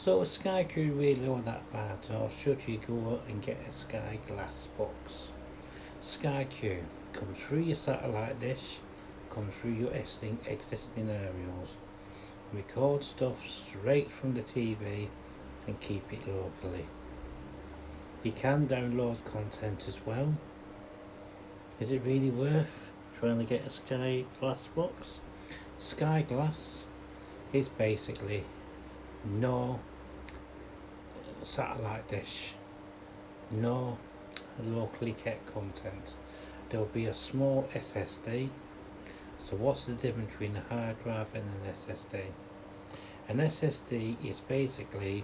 So is SkyQ really all that bad, or should you go and get a Sky Glass box? SkyQ comes through your satellite dish, comes through your existing aerials, record stuff straight from the TV and keep it locally. You can download content as well. Is it really worth trying to get a Sky Glass box? Sky Glass is basically no satellite dish, no locally kept content. There'll be a small SSD. So what's the difference between a hard drive and an SSD? An SSD is basically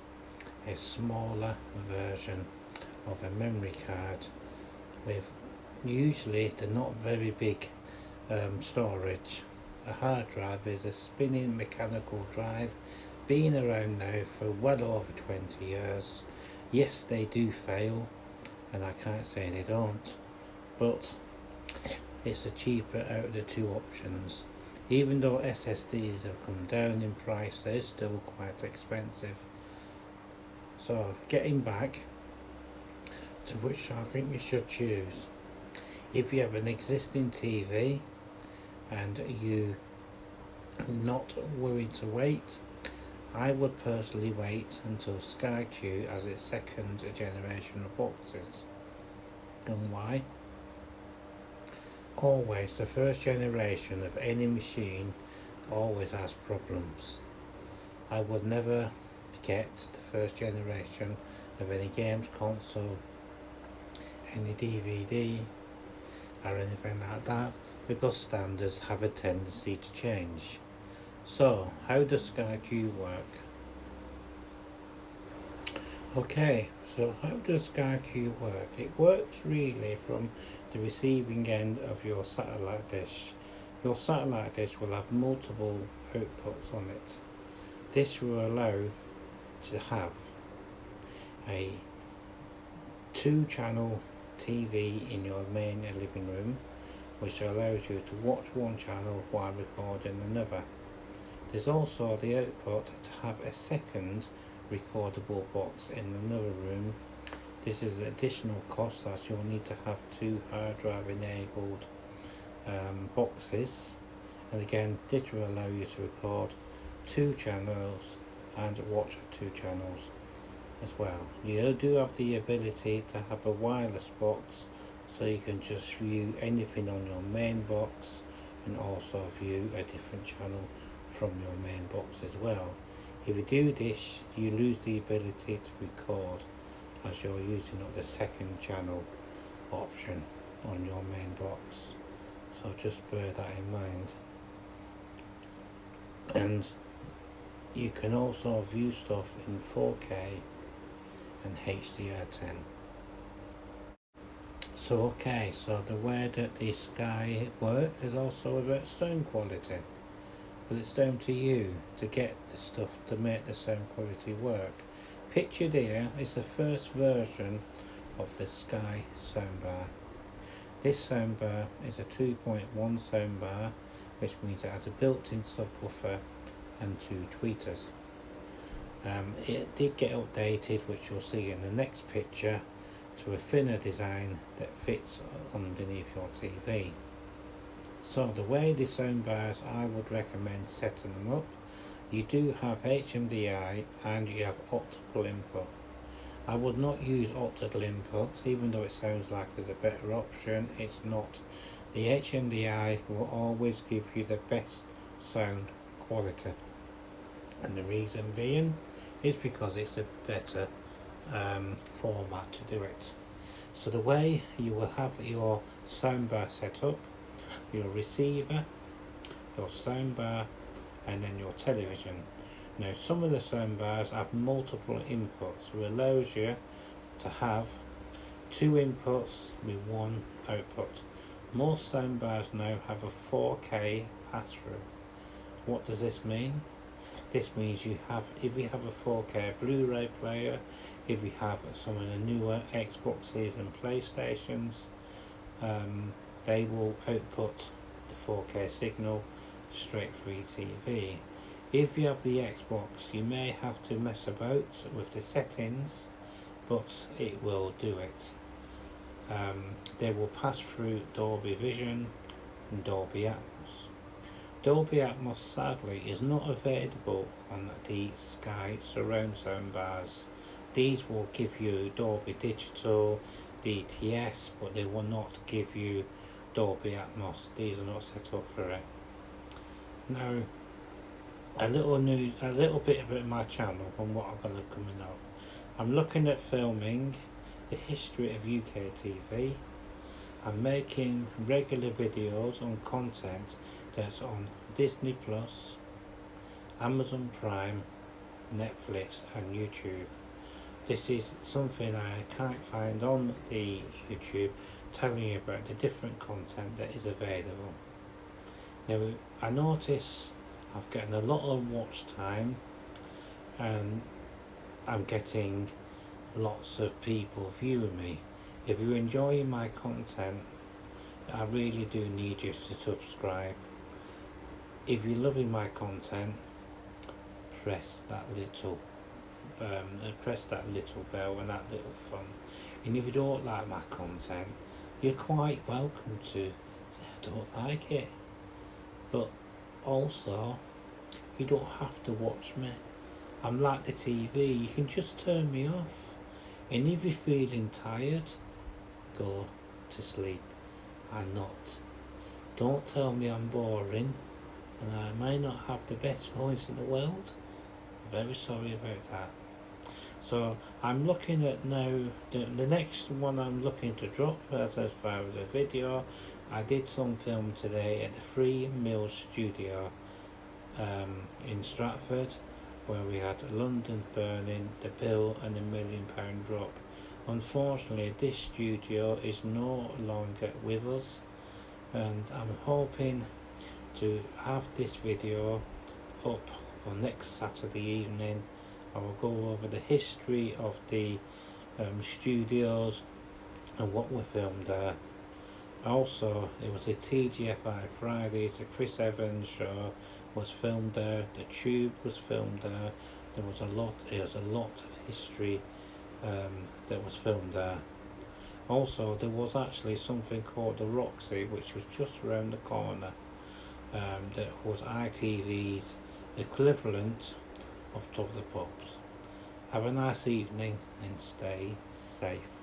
a smaller version of a memory card with usually they're not very big storage. A hard drive is a spinning mechanical drive, been around now for well over 20 years. Yes, they do fail, and I can't say they don't, but it's the cheaper out of the two options. Even though SSDs have come down in price, they're still quite expensive. So getting back to which I think you should choose. If you have an existing TV and you are not willing to wait, I would personally wait until SkyQ has its second generation of boxes. And why? Always, the first generation of any machine always has problems. I would never get the first generation of any games console, any DVD or anything like that, because standards have a tendency to change. So, how does SkyQ work? Okay, so how does SkyQ work? It works really from the receiving end of your satellite dish. Your satellite dish will have multiple outputs on it. This will allow to have a 2-channel TV in your main living room, which allows you to watch one channel while recording another. There's also the output to have a second recordable box in another room. This is additional cost as you'll need to have 2 hard drive enabled boxes, and again this will allow you to record 2 channels and watch 2 channels as well. You do have the ability to have a wireless box, so you can just view anything on your main box and also view a different channel from your main box as well. If you do this, you lose the ability to record as you're using up the second channel option on your main box. So just bear that in mind. And you can also view stuff in 4K and HDR10. So the way that the Sky works is also about sound quality, but it's down to you to get the stuff to make the sound quality work. Pictured here is the first version of the Sky soundbar. This soundbar is a 2.1 soundbar, which means it has a built-in subwoofer and 2 tweeters. It did get updated, which you'll see in the next picture, to a thinner design that fits underneath your TV. So the way the soundbars, I would recommend setting them up. You do have HMDI and you have optical input. I would not use optical input, even though it sounds like it's a better option. It's not. The HMDI will always give you the best sound quality, and the reason being is because it's a better format to do it. So the way you will have your soundbar set up, your receiver, your soundbar, and then your television. Now some of the soundbars have multiple inputs, which allows you to have 2 inputs with 1 output. Most soundbars now have a 4K pass-through. What does this mean? This means if you have a 4K Blu-ray player, if you have some of the newer Xboxes and PlayStations, they will output the 4K signal straight through your TV. If you have the Xbox, you may have to mess about with the settings, but it will do it. They will pass through Dolby Vision and Dolby Atmos. Dolby Atmos sadly is not available on the Sky surround sound bars. These will give you Dolby Digital, DTS, but they will not give you Dolby Atmos. These are not set up for it. Now, a little bit about my channel and what I've got coming up. I'm looking at filming the history of UK TV. I'm making regular videos on content that's on Disney Plus, Amazon Prime, Netflix and YouTube. This is something I can't find on the YouTube, telling you about the different content that is available. Now, I notice I've gotten a lot of watch time and I'm getting lots of people viewing me. If you're enjoying my content, I really do need you to subscribe. If you're loving my content, press that little bell and that little thumb. And if you don't like my content, you're quite welcome to say I don't like it. But also, you don't have to watch me. I'm like the TV, you can just turn me off. And if you're feeling tired, go to sleep. I'm not. Don't tell me I'm boring and I may not have the best voice in the world. I'm very sorry about that. So I'm looking at now, the next one I'm looking to drop as far as a video. I did some film today at the Free Mill Studio in Stratford, where we had London Burning, The Bill and the £1 Million Drop. Unfortunately, this studio is no longer with us, and I'm hoping to have this video up for next Saturday evening. I will go over the history of the studios and what we filmed there. Also, it was a TGFI Fridays, the Chris Evans show was filmed there, the Tube was filmed there. There was a lot of history that was filmed there. Also, there was actually something called the Roxy, which was just around the corner. That was ITV's equivalent of Top of the Pops. Have a nice evening and stay safe.